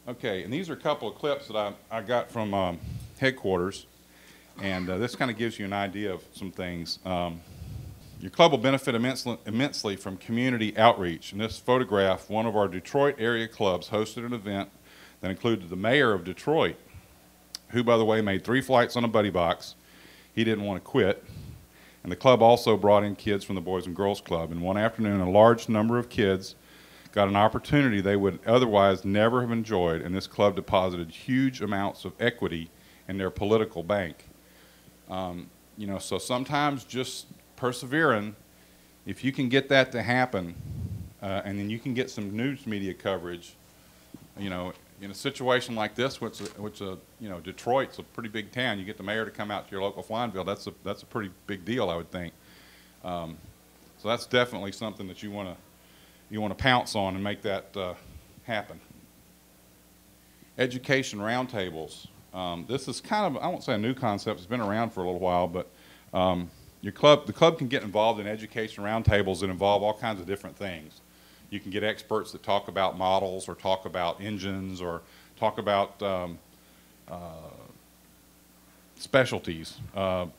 Okay, and these are a couple of clips that I got from headquarters, and this kind of gives you an idea of some things. Your club will benefit immensely from community outreach. In this photograph, one of our Detroit area clubs hosted an event that included the mayor of Detroit, who, by the way, made 3 flights on a buddy box. He didn't want to quit. And the club also brought in kids from the Boys and Girls Club. And one afternoon, a large number of kids got an opportunity they would otherwise never have enjoyed, and this club deposited huge amounts of equity in their political bank. So sometimes just persevering, if you can get that to happen, and then you can get some news media coverage, in a situation like this, which Detroit's a pretty big town, you get the mayor to come out to your local flying field, that's a pretty big deal, I would think. So that's definitely something that you want to pounce on and make that happen. Education roundtables. This is kind of, I won't say a new concept, it's been around for a little while, but the club can get involved in education roundtables that involve all kinds of different things. You can get experts that talk about models or talk about engines or talk about specialties,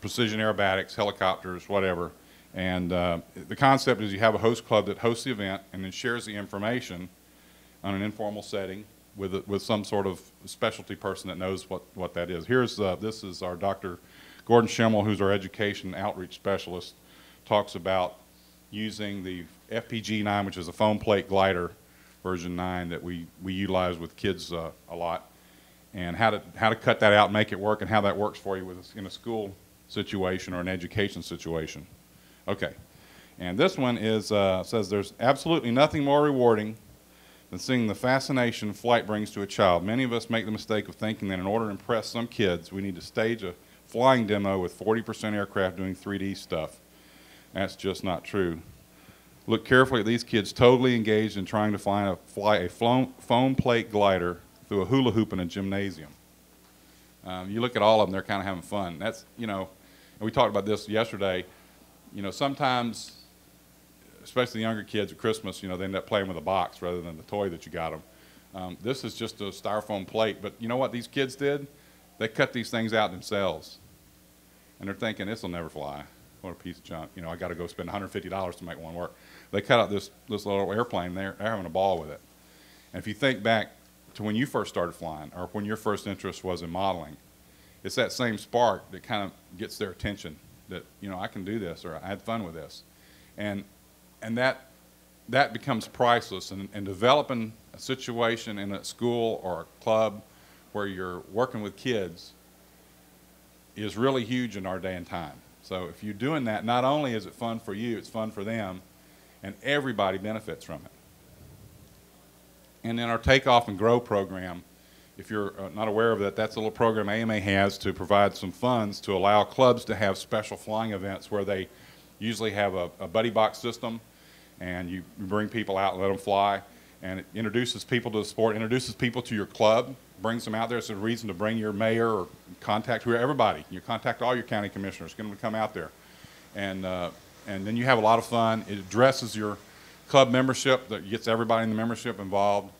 precision aerobatics, helicopters, whatever. And the concept is you have a host club that hosts the event and then shares the information on an informal setting with some sort of specialty person that knows what that is. This is our Dr. Gordon Schimmel, who's our education outreach specialist, talks about using the FPG-9, which is a foam plate glider, version 9, that we utilize with kids a lot, and how to cut that out and make it work, and how that works for you in a school situation or an education situation. Okay, and this one says there's absolutely nothing more rewarding than seeing the fascination flight brings to a child. Many of us make the mistake of thinking that in order to impress some kids, we need to stage a flying demo with 40% aircraft doing 3D stuff. That's just not true. Look carefully at these kids totally engaged in trying to fly a foam plate glider through a hula hoop in a gymnasium. You look at all of them, they're kind of having fun. That's, and we talked about this yesterday, sometimes, especially the younger kids at Christmas, they end up playing with a box rather than the toy that you got them. This is just a styrofoam plate, but you know what these kids did? They cut these things out themselves. And they're thinking, this will never fly. What a piece of junk. I got to go spend $150 to make one work. They cut out this little airplane, they're having a ball with it. And if you think back to when you first started flying or when your first interest was in modeling, it's that same spark that kind of gets their attention that, I can do this, or I had fun with this. And that becomes priceless. And developing a situation in a school or a club where you're working with kids is really huge in our day and time. So if you're doing that, not only is it fun for you, it's fun for them, and everybody benefits from it. And then our Takeoff and Grow program, if you're not aware of it, that's a little program AMA has to provide some funds to allow clubs to have special flying events where they usually have a buddy box system, and you bring people out and let them fly, and it introduces people to the sport, introduces people to your club, brings them out there. It's a reason to bring your mayor or contact everybody. You contact all your county commissioners, get them to come out there. And then you have a lot of fun. It addresses your club membership, that gets everybody in the membership involved.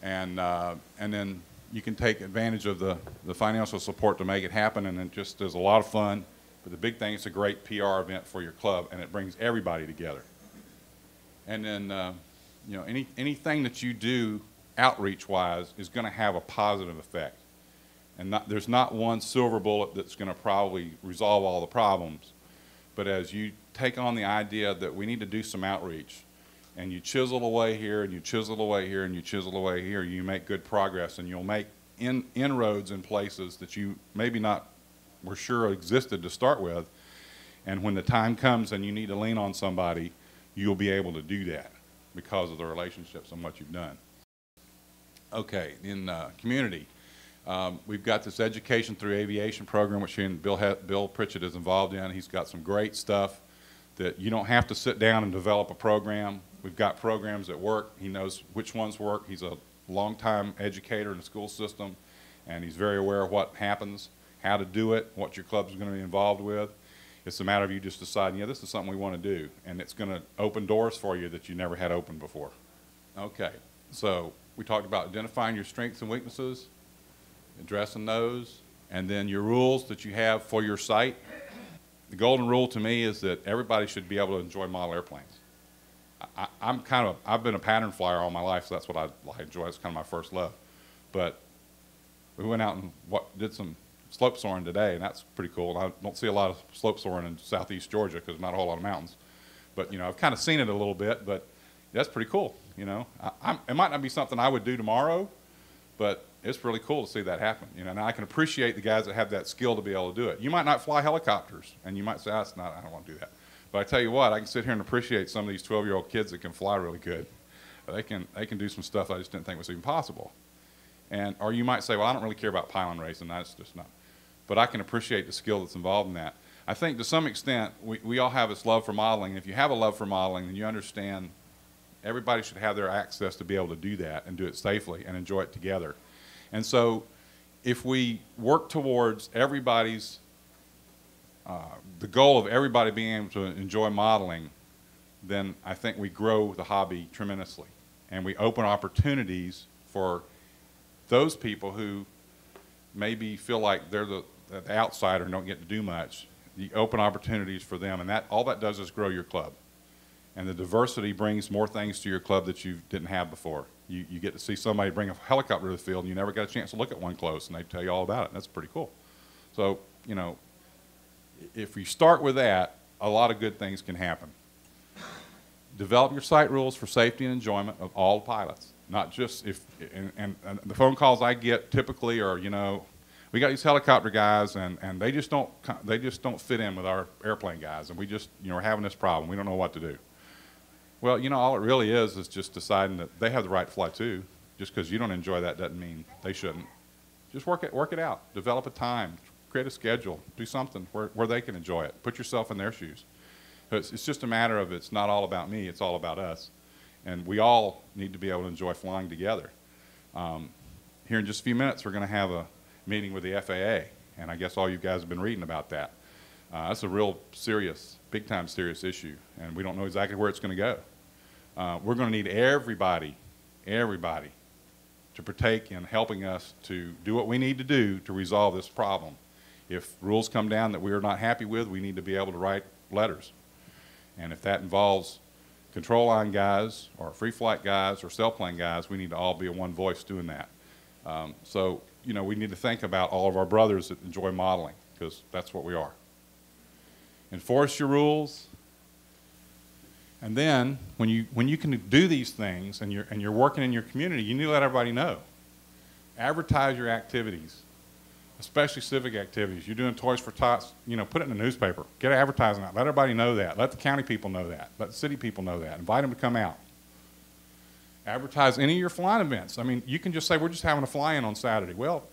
And then you can take advantage of the financial support to make it happen, and it just is a lot of fun. But the big thing, it's a great PR event for your club, and it brings everybody together. And then, anything that you do outreach-wise is going to have a positive effect. And there's not one silver bullet that's going to probably resolve all the problems. But as you take on the idea that we need to do some outreach, and you chisel away here, and you chisel away here, and you chisel away here, you make good progress, and you'll make inroads in places that you maybe not were sure existed to start with. And when the time comes and you need to lean on somebody, you'll be able to do that because of the relationships and what you've done. Okay, in community, we've got this education through aviation program, which Bill Pritchett is involved in. He's got some great stuff that you don't have to sit down and develop a program. We've got programs that work. He knows which ones work. He's a long-time educator in the school system, and he's very aware of what happens, how to do it, what your club is going to be involved with. It's a matter of you just deciding, yeah, this is something we want to do, and it's going to open doors for you that you never had open before. Okay, so we talked about identifying your strengths and weaknesses, addressing those, and then your rules that you have for your site. The golden rule to me is that everybody should be able to enjoy model airplanes. I've been a pattern flyer all my life, so that's what I enjoy. It's kind of my first love. But we went out and did some slope soaring today, and that's pretty cool. And I don't see a lot of slope soaring in southeast Georgia because there's not a whole lot of mountains. But, I've kind of seen it a little bit, but that's pretty cool, It might not be something I would do tomorrow, but it's really cool to see that happen, and I can appreciate the guys that have that skill to be able to do it. You might not fly helicopters, and you might say, I don't want to do that. But I tell you what, I can sit here and appreciate some of these 12-year-old kids that can fly really good. They can do some stuff I just didn't think was even possible. Or you might say, well, I don't really care about pylon racing, that's just not. But I can appreciate the skill that's involved in that. I think to some extent, we all have this love for modeling. If you have a love for modeling, then you understand everybody should have their access to be able to do that and do it safely and enjoy it together. And so if we work towards everybody's, the goal of everybody being able to enjoy modeling, then I think we grow the hobby tremendously. And we open opportunities for those people who maybe feel like they're the outsider and don't get to do much. You open opportunities for them, and all that does is grow your club. And the diversity brings more things to your club that you didn't have before. You get to see somebody bring a helicopter to the field, and you never got a chance to look at one close, and they tell you all about it, and that's pretty cool. So, if you start with that, a lot of good things can happen. Develop your site rules for safety and enjoyment of all pilots, not just and the phone calls I get typically are, we got these helicopter guys, and they just don't fit in with our airplane guys, and we just, we're having this problem. We don't know what to do. Well, all it really is just deciding that they have the right to fly too. Just because you don't enjoy that doesn't mean they shouldn't. Just work it out. Develop a time. Create a schedule. Do something where they can enjoy it. Put yourself in their shoes. It's just a matter of it's not all about me. It's all about us. And we all need to be able to enjoy flying together. Here in just a few minutes, we're going to have a meeting with the FAA. And I guess all you guys have been reading about that. That's a real serious, big-time serious issue. And we don't know exactly where it's going to go. We're going to need everybody to partake in helping us to do what we need to do to resolve this problem. If rules come down that we are not happy with, we need to be able to write letters. And if that involves control line guys or free flight guys or sailplane guys, we need to all be a one voice doing that. So, we need to think about all of our brothers that enjoy modeling, because that's what we are. Enforce your rules. And then, when you can do these things and you're working in your community, you need to let everybody know. Advertise your activities, especially civic activities. You're doing Toys for Tots, put it in the newspaper. Get advertising out. Let everybody know that. Let the county people know that. Let the city people know that. Invite them to come out. Advertise any of your flying events. I mean, you can just say, we're just having a fly-in on Saturday. Well,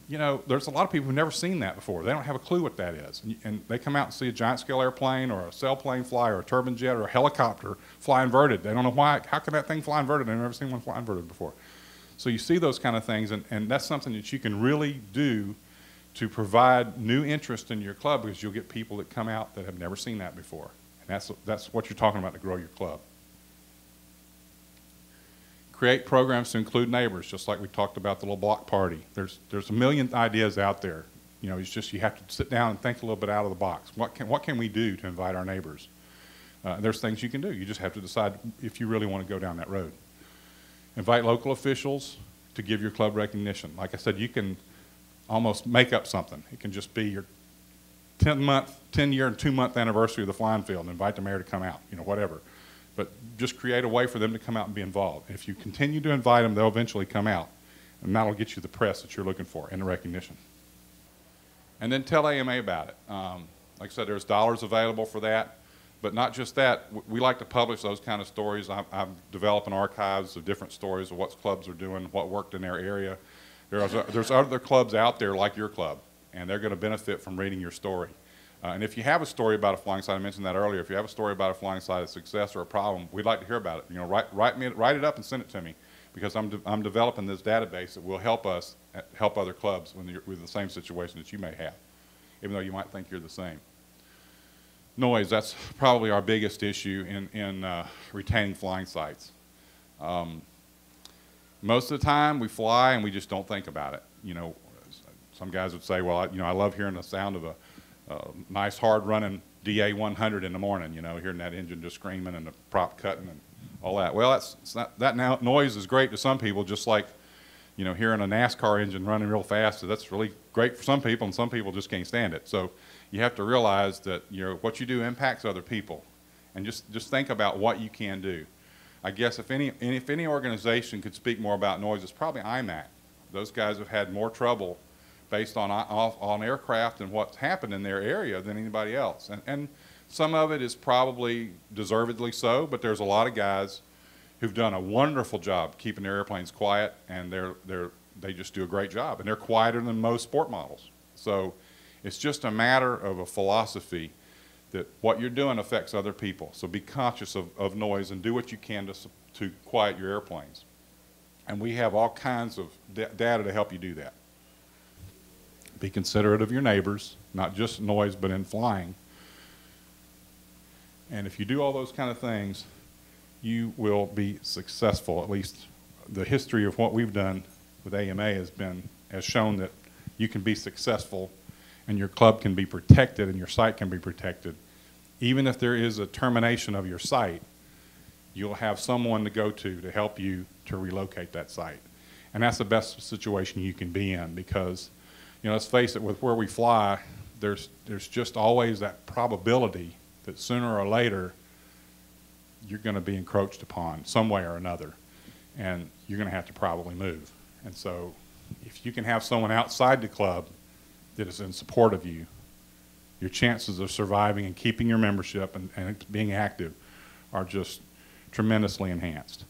there's a lot of people who've never seen that before. They don't have a clue what that is. And they come out and see a giant scale airplane or a sailplane fly or a turbine jet or a helicopter fly inverted. They don't know why. How can that thing fly inverted? They've never seen one fly inverted before. So you see those kind of things, and that's something that you can really do to provide new interest in your club, because you'll get people that come out that have never seen that before. And that's what you're talking about to grow your club. Create programs to include neighbors, just like we talked about the little block party. There's a million ideas out there. It's just you have to sit down and think a little bit out of the box. What can we do to invite our neighbors? There's things you can do. You just have to decide if you really want to go down that road. Invite local officials to give your club recognition. Like I said, you can almost make up something. It can just be your 10-year and 2-month anniversary of the flying field and invite the mayor to come out, whatever. But just create a way for them to come out and be involved. If you continue to invite them, they'll eventually come out. And that'll get you the press that you're looking for and the recognition. And then tell AMA about it. Like I said, there's dollars available for that. But not just that, we like to publish those kind of stories. I'm developing archives of different stories of what clubs are doing, what worked in their area. There's other clubs out there like your club, and they're going to benefit from reading your story. And if you have a story about a flying site, I mentioned that earlier, if you have a story about a flying site, a success or a problem, we'd like to hear about it. Write it up and send it to me, because I'm developing this database that will help us help other clubs when you're with the same situation that you may have, even though you might think you're the same. Noise, that's probably our biggest issue in retaining flying sites. Most of the time, we fly and we just don't think about it. You know, some guys would say, well, I love hearing the sound of a nice, hard-running DA 100 in the morning, you know, hearing that engine just screaming and the prop cutting and all that. Well, that noise is great to some people, just like, you know, hearing a NASCAR engine running real fast. So that's really great for some people, and some people just can't stand it. So you have to realize that, you know, what you do impacts other people, and just think about what you can do. I guess if any organization could speak more about noise, it's probably IMAC. Those guys have had more trouble based on aircraft and what's happened in their area than anybody else. And some of it is probably deservedly so, but there's a lot of guys who've done a wonderful job keeping their airplanes quiet, and they just do a great job, and they're quieter than most sport models. So it's just a matter of a philosophy that what you're doing affects other people. So be conscious of noise and do what you can to quiet your airplanes. And we have all kinds of data to help you do that. Be considerate of your neighbors, not just noise, but in flying. And if you do all those kind of things, you will be successful. At least the history of what we've done with AMA has shown that you can be successful, and your club can be protected, and your site can be protected. Even if there is a termination of your site, you'll have someone to go to help you to relocate that site. And that's the best situation you can be in, because, you know, let's face it, with where we fly, there's just always that probability that sooner or later you're going to be encroached upon some way or another, and you're going to have to probably move. And so if you can have someone outside the club that is in support of you, your chances of surviving and keeping your membership and being active are just tremendously enhanced.